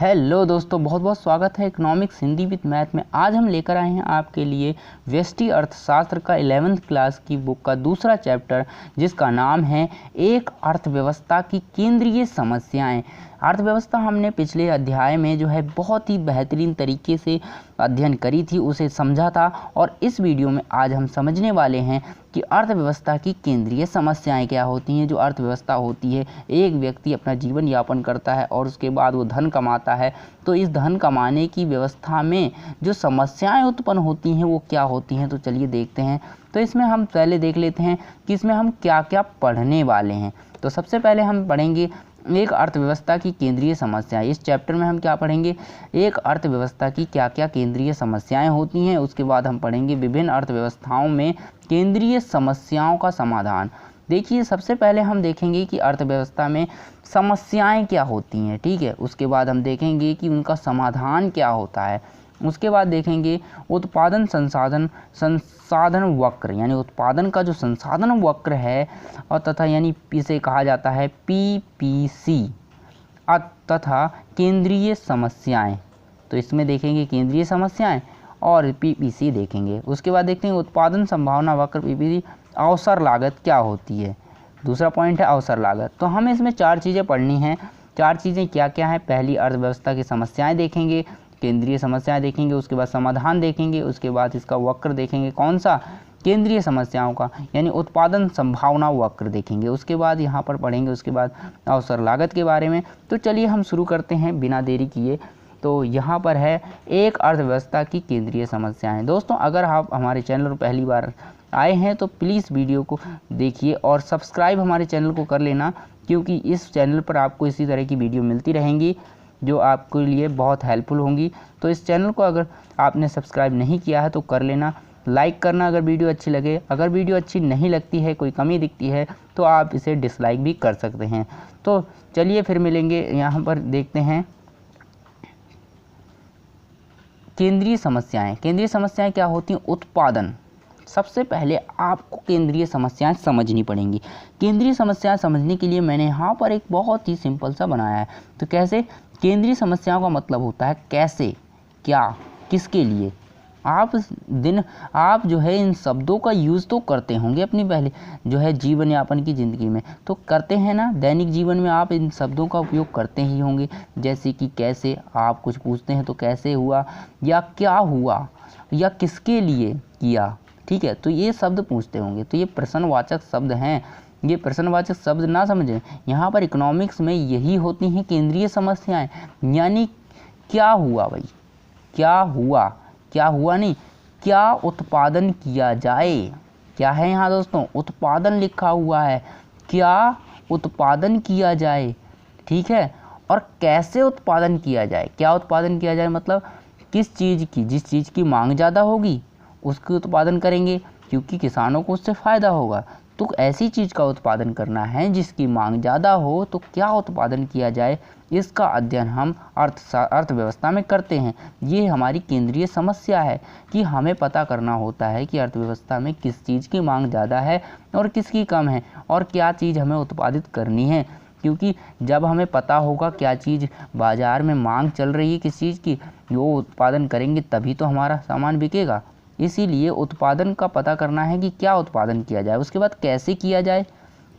Hello दोस्तों, बहुत बहुत स्वागत है इकोनॉमिक्स हिंदी विद मैथ में। आज हम लेकर आए हैं आपके लिए व्यष्टि अर्थशास्त्र का 11th क्लास की बुक का दूसरा चैप्टर, जिसका नाम है एक अर्थव्यवस्था की केंद्रीय समस्याएं। अर्थव्यवस्था हमने पिछले अध्याय में जो है बहुत ही बेहतरीन तरीके से अध्ययन करी थी, उसे समझा था, और इस वीडियो में आज हम समझने वाले हैं कि अर्थव्यवस्था की केंद्रीय समस्याएं क्या होती हैं। जो अर्थव्यवस्था होती है, एक व्यक्ति अपना जीवन यापन करता है और उसके बाद वो धन कमाता है, तो इस धन कमाने की व्यवस्था में जो समस्याएं उत्पन्न होती हैं वो क्या होती हैं। तो चलिए देखते हैं। तो इसमें हम पहले देख लेते हैं कि इसमें हम क्या क्या पढ़ने वाले हैं। तो सबसे पहले हम पढ़ेंगे एक अर्थव्यवस्था की केंद्रीय समस्याएं। इस चैप्टर में हम क्या पढ़ेंगे, एक अर्थव्यवस्था की क्या क्या केंद्रीय समस्याएं होती हैं। उसके बाद हम पढ़ेंगे विभिन्न अर्थव्यवस्थाओं में केंद्रीय समस्याओं का समाधान। देखिए, सबसे पहले हम देखेंगे कि अर्थव्यवस्था में समस्याएं क्या होती हैं, ठीक है। उसके बाद हम देखेंगे कि उनका समाधान क्या होता है। उसके बाद देखेंगे उत्पादन संसाधन वक्र, यानी उत्पादन का जो संसाधन वक्र है, और तथा यानी इसे कहा जाता है पीपीसी, तथा केंद्रीय समस्याएं। तो इसमें देखेंगे केंद्रीय समस्याएं और पीपीसी देखेंगे। उसके बाद देखते हैं उत्पादन संभावना वक्र, पीपीसी, अवसर लागत क्या होती है। दूसरा पॉइंट है अवसर लागत। तो हमें इसमें चार चीज़ें पढ़नी हैं। चार चीज़ें क्या क्या हैं, पहली अर्थव्यवस्था की समस्याएं देखेंगे, केंद्रीय समस्याएं देखेंगे, उसके बाद समाधान देखेंगे, उसके बाद इसका वक्र देखेंगे, कौन सा, केंद्रीय समस्याओं का, यानी उत्पादन संभावना वक्र देखेंगे। उसके बाद यहाँ पर पढ़ेंगे उसके बाद अवसर लागत के बारे में। तो चलिए हम शुरू करते हैं बिना देरी किए। तो यहाँ पर है एक अर्थव्यवस्था की केंद्रीय समस्याएं। दोस्तों, अगर आप हमारे चैनल पर पहली बार आए हैं तो प्लीज़ वीडियो को देखिए और सब्सक्राइब हमारे चैनल को कर लेना, क्योंकि इस चैनल पर आपको इसी तरह की वीडियो मिलती रहेंगी जो आपके लिए बहुत हेल्पफुल होंगी। तो इस चैनल को अगर आपने सब्सक्राइब नहीं किया है तो कर लेना, लाइक करना अगर वीडियो अच्छी लगे। अगर वीडियो अच्छी नहीं लगती है, कोई कमी दिखती है, तो आप इसे डिसलाइक भी कर सकते हैं। तो चलिए फिर मिलेंगे। यहाँ पर देखते हैं केंद्रीय समस्याएं। केंद्रीय समस्याएं क्या होती हैं, उत्पादन। सबसे पहले आपको केंद्रीय समस्याएं समझनी पड़ेंगी। केंद्रीय समस्याएं समझने के लिए मैंने यहाँ पर एक बहुत ही सिंपल सा बनाया है। तो कैसे, केंद्रीय समस्याओं का मतलब होता है कैसे, क्या, किसके लिए। आप जो है इन शब्दों का यूज़ तो करते होंगे अपनी पहले जो है जीवन यापन की ज़िंदगी में, तो करते हैं ना। दैनिक जीवन में आप इन शब्दों का उपयोग करते ही होंगे। जैसे कि कैसे, आप कुछ पूछते हैं तो कैसे हुआ, या क्या हुआ, या किसके लिए किया, ठीक है। तो ये शब्द पूछते होंगे। तो ये प्रश्नवाचक शब्द हैं। ये प्रश्नवाचक शब्द ना समझें, यहाँ पर इकोनॉमिक्स में यही होती हैं केंद्रीय समस्याएं। यानी क्या हुआ भाई, क्या हुआ, क्या हुआ नहीं, क्या उत्पादन किया जाए। क्या है यहाँ दोस्तों, उत्पादन लिखा हुआ है, क्या उत्पादन किया जाए, ठीक है। और कैसे उत्पादन किया जाए। क्या उत्पादन किया जाए मतलब किस चीज़ की, जिस चीज़ की मांग ज़्यादा होगी उसकी उत्पादन करेंगे, क्योंकि किसानों को उससे फ़ायदा होगा। तो ऐसी चीज़ का उत्पादन करना है जिसकी मांग ज़्यादा हो, तो क्या उत्पादन किया जाए, इसका अध्ययन हम अर्थव्यवस्था में करते हैं। ये हमारी केंद्रीय समस्या है कि हमें पता करना होता है कि अर्थव्यवस्था में किस चीज़ की मांग ज़्यादा है और किसकी कम है, और क्या चीज़ हमें उत्पादित करनी है। क्योंकि जब हमें पता होगा क्या चीज़ बाज़ार में मांग चल रही है किस चीज़ की, वो उत्पादन करेंगे तभी तो हमारा सामान बिकेगा। इसीलिए उत्पादन का पता करना है कि क्या उत्पादन किया जाए। उसके बाद कैसे किया जाए,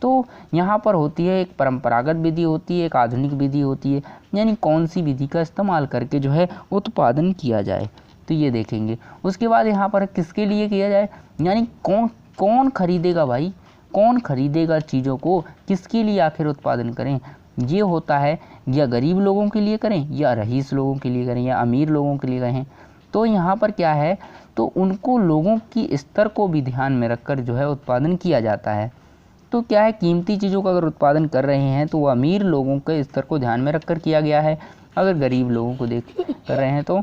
तो यहाँ पर होती है एक परंपरागत विधि होती है, एक आधुनिक विधि होती है। यानी कौन सी विधि का इस्तेमाल करके जो है उत्पादन किया जाए, तो ये देखेंगे। उसके बाद यहाँ पर किसके लिए किया जाए, यानी कौन खरीदेगा भाई, कौन खरीदेगा चीज़ों को, किसके लिए आखिर उत्पादन करें। ये होता है, या गरीब लोगों के लिए करें, या रईस लोगों के लिए करें, या अमीर लोगों के लिए करें। तो यहाँ पर क्या है, तो उनको लोगों की स्तर को भी ध्यान में रखकर जो है उत्पादन किया जाता है। तो क्या है, कीमती चीज़ों का अगर उत्पादन कर रहे हैं तो वो अमीर लोगों के स्तर को ध्यान में रखकर किया गया है। अगर गरीब लोगों को देख कर रहे हैं तो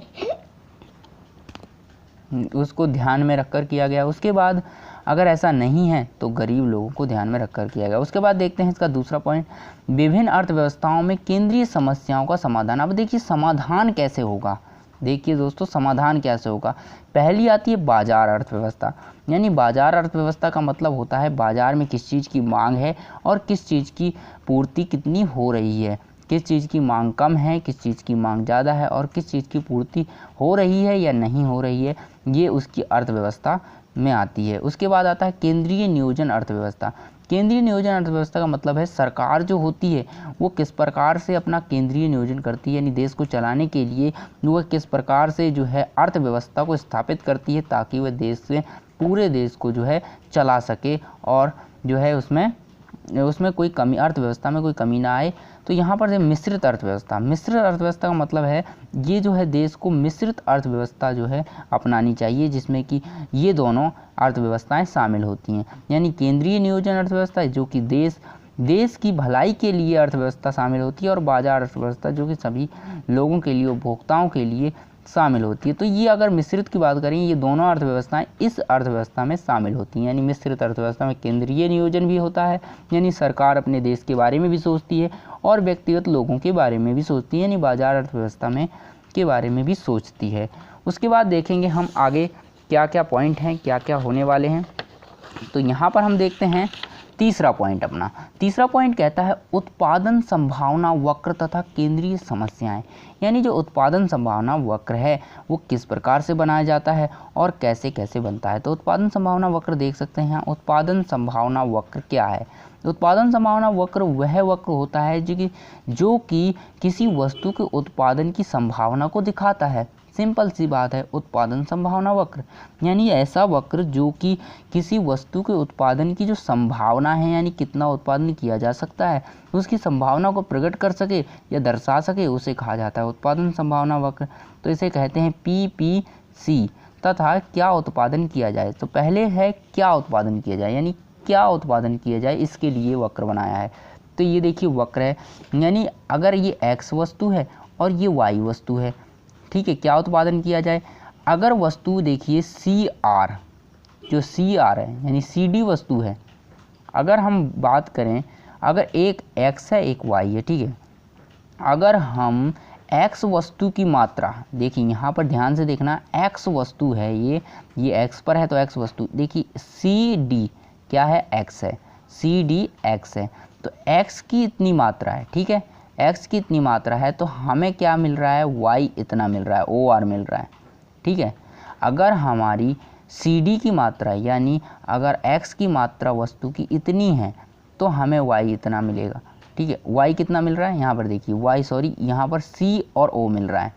उसको ध्यान में रखकर किया गया। उसके बाद अगर ऐसा नहीं है तो गरीब लोगों को ध्यान में रखकर किया गया। उसके बाद देखते हैं इसका दूसरा पॉइंट, विभिन्न अर्थव्यवस्थाओं में केंद्रीय समस्याओं का समाधान। अब देखिए समाधान कैसे होगा। देखिए दोस्तों, समाधान कैसे होगा। पहली आती है बाजार अर्थव्यवस्था। यानी बाजार अर्थव्यवस्था का मतलब होता है बाजार में किस चीज़ की मांग है और किस चीज़ की पूर्ति कितनी हो रही है, किस चीज़ की मांग कम है, किस चीज़ की मांग ज़्यादा है और किस चीज़ की पूर्ति हो रही है या नहीं हो रही है, ये उसकी अर्थव्यवस्था में आती है। उसके बाद आता है केंद्रीय नियोजन अर्थव्यवस्था। केंद्रीय नियोजन अर्थव्यवस्था का मतलब है सरकार जो होती है वो किस प्रकार से अपना केंद्रीय नियोजन करती है, यानी देश को चलाने के लिए वह किस प्रकार से जो है अर्थव्यवस्था को स्थापित करती है ताकि वह देश से पूरे देश को जो है चला सके और जो है उसमें कोई कमी, अर्थव्यवस्था में कोई कमी ना आए। तो यहाँ पर मिश्रित अर्थव्यवस्था, मिश्रित अर्थव्यवस्था का मतलब है ये जो है देश को मिश्रित अर्थव्यवस्था जो है अपनानी चाहिए, जिसमें कि ये दोनों अर्थव्यवस्थाएं शामिल होती हैं। यानी केंद्रीय नियोजन अर्थव्यवस्था जो कि देश की भलाई के लिए अर्थव्यवस्था शामिल होती है और बाजार अर्थव्यवस्था जो कि सभी लोगों के लिए, उपभोक्ताओं के लिए शामिल होती है। तो ये अगर मिश्रित की बात करें, ये दोनों अर्थव्यवस्थाएं इस अर्थव्यवस्था में शामिल होती हैं। यानी मिश्रित अर्थव्यवस्था में केंद्रीय नियोजन भी होता है, यानी सरकार अपने देश के बारे में भी सोचती है और व्यक्तिगत लोगों के बारे में भी सोचती है, यानी बाजार अर्थव्यवस्था में के बारे में भी सोचती है। उसके बाद देखेंगे हम आगे क्या क्या पॉइंट हैं, क्या क्या होने वाले हैं। तो यहाँ पर हम देखते हैं तीसरा पॉइंट अपना। तीसरा पॉइंट कहता है उत्पादन संभावना वक्र तथा केंद्रीय समस्याएं। यानी जो उत्पादन संभावना वक्र है वो किस प्रकार से बनाया जाता है और कैसे कैसे बनता है। तो उत्पादन संभावना वक्र देख सकते हैं। उत्पादन संभावना वक्र क्या है? उत्पादन संभावना वक्र वह वक्र होता है जो कि किसी वस्तु के उत्पादन की संभावना को दिखाता है। सिंपल सी बात है, उत्पादन संभावना वक्र यानी ऐसा वक्र जो कि किसी वस्तु के उत्पादन की जो संभावना है, यानी कितना उत्पादन किया जा सकता है, उसकी संभावना को प्रकट कर सके या दर्शा सके, उसे कहा जाता है उत्पादन संभावना वक्र। तो इसे कहते हैं PPC। तथा क्या उत्पादन किया जाए, तो पहले है क्या उत्पादन किया जाए, यानी क्या उत्पादन किया जाए, इसके लिए वक्र बनाया है। तो ये देखिए वक्र है, यानी अगर ये X वस्तु है और ये Y वस्तु है, ठीक है, क्या उत्पादन किया जाए। अगर वस्तु देखिए CR, जो CR है यानी CD वस्तु है, अगर हम बात करें, अगर एक X है एक Y है, ठीक है, अगर हम X वस्तु की मात्रा, देखिए यहाँ पर ध्यान से देखना, X वस्तु है, ये X पर है तो X वस्तु, देखिए CD क्या है, X है, CD X है, तो X की इतनी मात्रा है, ठीक है, X की इतनी मात्रा है तो हमें क्या मिल रहा है, Y इतना मिल रहा है, OR मिल रहा है, ठीक है। अगर हमारी CD की मात्रा यानी अगर X की मात्रा वस्तु की इतनी है तो हमें Y इतना मिलेगा, ठीक है। Y कितना मिल रहा है, यहाँ पर देखिए यहाँ पर C और O मिल रहा है,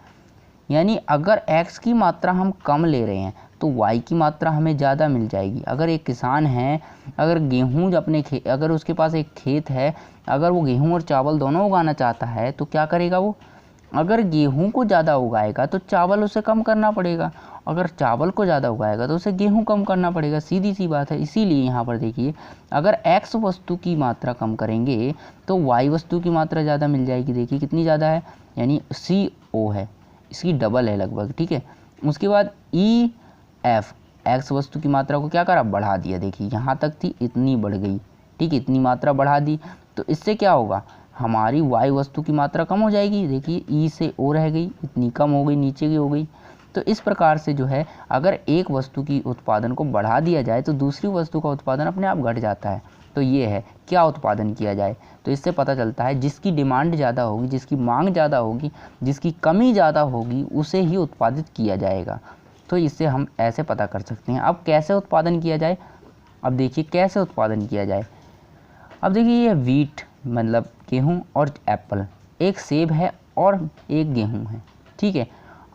यानी अगर X की मात्रा हम कम ले रहे हैं तो Y की मात्रा हमें ज़्यादा मिल जाएगी। अगर एक किसान है, अगर गेहूँ अगर उसके पास एक खेत है, अगर वो गेहूँ और चावल दोनों उगाना चाहता है तो क्या करेगा वो, अगर गेहूँ को ज़्यादा उगाएगा तो चावल उसे कम करना पड़ेगा, अगर चावल को ज़्यादा उगाएगा तो उसे गेहूँ कम करना पड़ेगा, सीधी सी बात है। इसीलिए यहाँ पर देखिए अगर X वस्तु की मात्रा कम करेंगे तो Y वस्तु की मात्रा ज़्यादा मिल जाएगी। देखिए कितनी ज़्यादा है, यानी CO है, इसकी डबल है लगभग, ठीक है। उसके बाद EF, X वस्तु की मात्रा को क्या करा, बढ़ा दिया, देखिए यहाँ तक थी इतनी बढ़ गई, ठीक है, इतनी मात्रा बढ़ा दी, तो इससे क्या होगा, हमारी Y वस्तु की मात्रा कम हो जाएगी। देखिए E से O रह गई, इतनी कम हो गई, नीचे की हो गई। तो इस प्रकार से जो है अगर एक वस्तु की उत्पादन को बढ़ा दिया जाए तो दूसरी वस्तु का उत्पादन अपने आप घट जाता है। तो ये है क्या उत्पादन किया जाए। तो इससे पता चलता है जिसकी डिमांड ज़्यादा होगी, जिसकी मांग ज़्यादा होगी, जिसकी कमी ज़्यादा होगी, उसे ही उत्पादित किया जाएगा। तो इससे हम ऐसे पता कर सकते हैं। अब कैसे उत्पादन किया जाए, अब देखिए कैसे उत्पादन किया जाए। अब देखिए ये वीट मतलब गेहूँ और एप्पल, एक सेब है और एक गेहूँ है, ठीक है।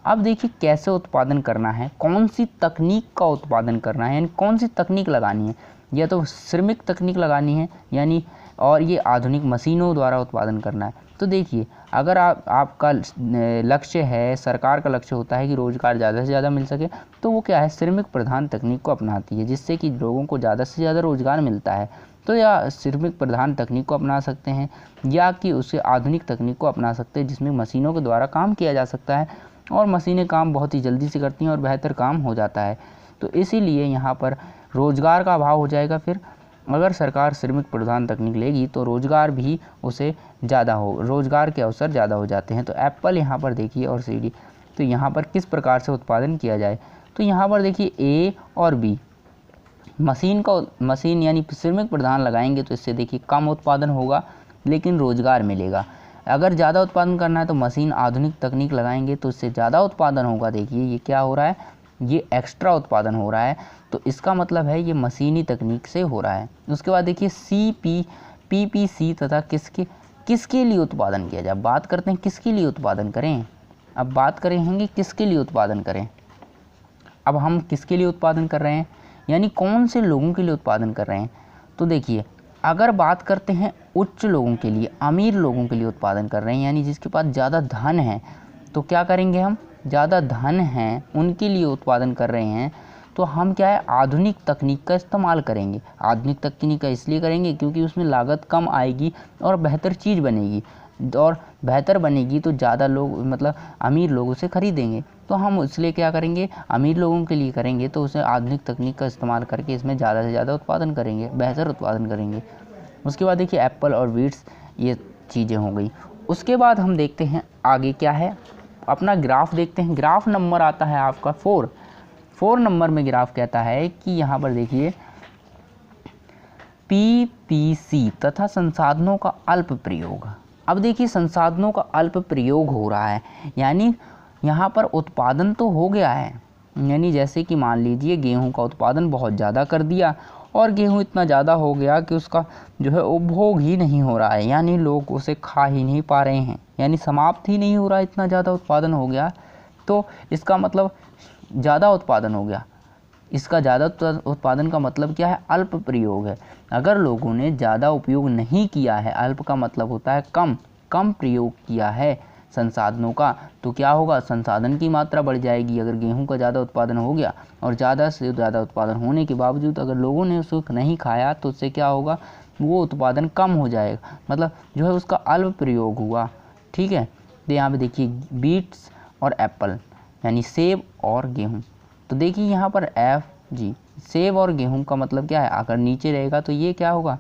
अब देखिए कैसे उत्पादन करना है, कौन सी तकनीक का उत्पादन करना है, यानी कौन सी तकनीक लगानी है, या तो श्रमिक तकनीक लगानी है यानी, और ये आधुनिक मशीनों द्वारा उत्पादन करना है। तो देखिए अगर आपका लक्ष्य है, सरकार का लक्ष्य होता है कि रोज़गार ज़्यादा से ज़्यादा मिल सके, तो वो क्या है, श्रमिक प्रधान तकनीक को अपनाती है, जिससे कि लोगों को ज़्यादा से ज़्यादा रोज़गार मिलता है। तो या श्रमिक प्रधान तकनीक को अपना सकते हैं या कि उसे आधुनिक तकनीक को अपना सकते हैं, जिसमें मशीनों के द्वारा काम किया जा सकता है और मशीनें काम बहुत ही जल्दी से करती हैं और बेहतर काम हो जाता है। तो इसीलिए यहाँ पर रोज़गार का अभाव हो जाएगा। फिर अगर सरकार श्रमिक प्रधान तकनीक लेगी तो रोज़गार भी उसे ज़्यादा हो, रोज़गार के अवसर ज़्यादा हो जाते हैं। तो एप्पल यहाँ पर देखिए और CD, तो यहाँ पर किस प्रकार से उत्पादन किया जाए, तो यहाँ पर देखिए A और B मशीन यानी श्रमिक प्रधान लगाएंगे तो इससे देखिए कम उत्पादन होगा लेकिन रोज़गार मिलेगा। अगर ज़्यादा उत्पादन करना है तो मशीन आधुनिक तकनीक लगाएंगे तो इससे ज़्यादा उत्पादन होगा। देखिए ये क्या हो रहा है, ये एक्स्ट्रा उत्पादन हो रहा है, तो इसका मतलब है ये मशीनी तकनीक से हो रहा है। उसके बाद देखिए PPC तथा किसके लिए उत्पादन किया जाए। बात करते हैं किसके लिए उत्पादन करें। अब बात करेंगे किसके लिए उत्पादन करें। अब हम किसके लिए उत्पादन कर रहे हैं, यानी कौन से लोगों के लिए उत्पादन कर रहे हैं। तो देखिए अगर बात करते हैं उच्च लोगों के लिए, अमीर लोगों के लिए उत्पादन कर रहे हैं, यानी जिसके पास ज़्यादा धन है, तो क्या करेंगे हम, ज़्यादा धन है उनके लिए उत्पादन कर रहे हैं तो हम क्या है, आधुनिक तकनीक का इस्तेमाल करेंगे। आधुनिक तकनीक का इसलिए करेंगे क्योंकि उसमें लागत कम आएगी और बेहतर चीज़ बनेगी, और बेहतर बनेगी तो ज़्यादा लोग मतलब अमीर लोग उसे खरीदेंगे। तो हम इसलिए क्या करेंगे, अमीर लोगों के लिए करेंगे तो उसे आधुनिक तकनीक का इस्तेमाल करके इसमें ज़्यादा से ज़्यादा उत्पादन करेंगे, बेहतर उत्पादन करेंगे। उसके बाद देखिए एप्पल और वीट्स, ये चीज़ें हो गई। उसके बाद हम देखते हैं आगे क्या है, अपना ग्राफ देखते हैं। ग्राफ नंबर आता है आपका 4 नंबर में ग्राफ कहता है कि यहाँ पर देखिए PPC तथा संसाधनों का अल्प प्रयोग। अब देखिए संसाधनों का अल्प प्रयोग हो रहा है, यानी यहाँ पर उत्पादन तो हो गया है, यानी जैसे कि मान लीजिए गेहूं का उत्पादन बहुत ज़्यादा कर दिया और गेहूं इतना ज़्यादा हो गया कि उसका जो है उपभोग ही नहीं हो रहा है, यानी लोग उसे खा ही नहीं पा रहे हैं, यानी समाप्त ही नहीं हो रहा, इतना ज़्यादा उत्पादन हो गया। तो इसका मतलब ज़्यादा उत्पादन हो गया। इसका ज़्यादा उत्पादन का मतलब क्या है, अल्प प्रयोग है। अगर लोगों ने ज़्यादा उपयोग नहीं किया है, अल्प का मतलब होता है कम प्रयोग किया है संसाधनों का, तो क्या होगा, संसाधन की मात्रा बढ़ जाएगी। अगर गेहूं का ज़्यादा उत्पादन हो गया और ज़्यादा से ज़्यादा उत्पादन होने के बावजूद अगर लोगों ने उसको नहीं खाया तो उससे क्या होगा, वो उत्पादन कम हो जाएगा, मतलब जो है उसका अल्प प्रयोग हुआ। ठीक है, तो यहाँ पे देखिए बीट्स और एप्पल यानी सेब और गेहूँ। तो देखिए यहाँ पर FG सेब और गेहूं का मतलब क्या है, अगर नीचे रहेगा तो ये क्या होगा,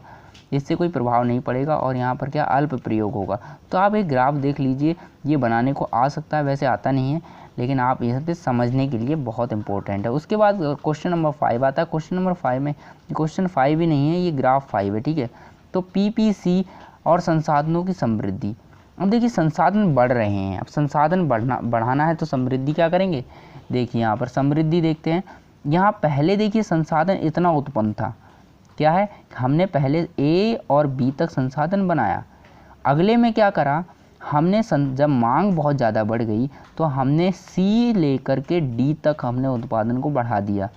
इससे कोई प्रभाव नहीं पड़ेगा और यहाँ पर क्या अल्प प्रयोग होगा। तो आप एक ग्राफ देख लीजिए, ये बनाने को आ सकता है, वैसे आता नहीं है, लेकिन आप यहाँ पे समझने के लिए बहुत इंपॉर्टेंट है। उसके बाद क्वेश्चन नंबर 5 आता है। क्वेश्चन नंबर 5 में, क्वेश्चन 5 ही नहीं है, ये ग्राफ 5 है। ठीक है, तो PPC और संसाधनों की समृद्धि। अब देखिए संसाधन बढ़ रहे हैं, अब संसाधन बढ़ाना है तो समृद्धि क्या करेंगे। देखिए यहाँ पर समृद्धि देखते हैं, यहाँ पहले देखिए संसाधन इतना उत्पन्न था, क्या है, हमने पहले A और B तक संसाधन बनाया। अगले में क्या करा हमने, जब मांग बहुत ज़्यादा बढ़ गई तो हमने C लेकर के D तक हमने उत्पादन को बढ़ा दिया।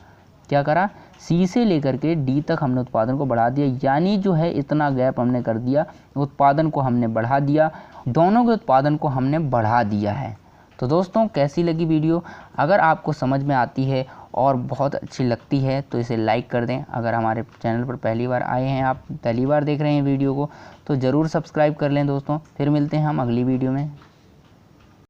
क्या करा, C से लेकर के D तक हमने उत्पादन को बढ़ा दिया, यानी जो है इतना गैप हमने कर दिया, उत्पादन को हमने बढ़ा दिया, दोनों के उत्पादन को हमने बढ़ा दिया है। तो दोस्तों कैसी लगी वीडियो, अगर आपको समझ में आती है और बहुत अच्छी लगती है तो इसे लाइक कर दें। अगर हमारे चैनल पर पहली बार आए हैं, आप पहली बार देख रहे हैं वीडियो को, तो ज़रूर सब्सक्राइब कर लें दोस्तों। फिर मिलते हैं हम अगली वीडियो में।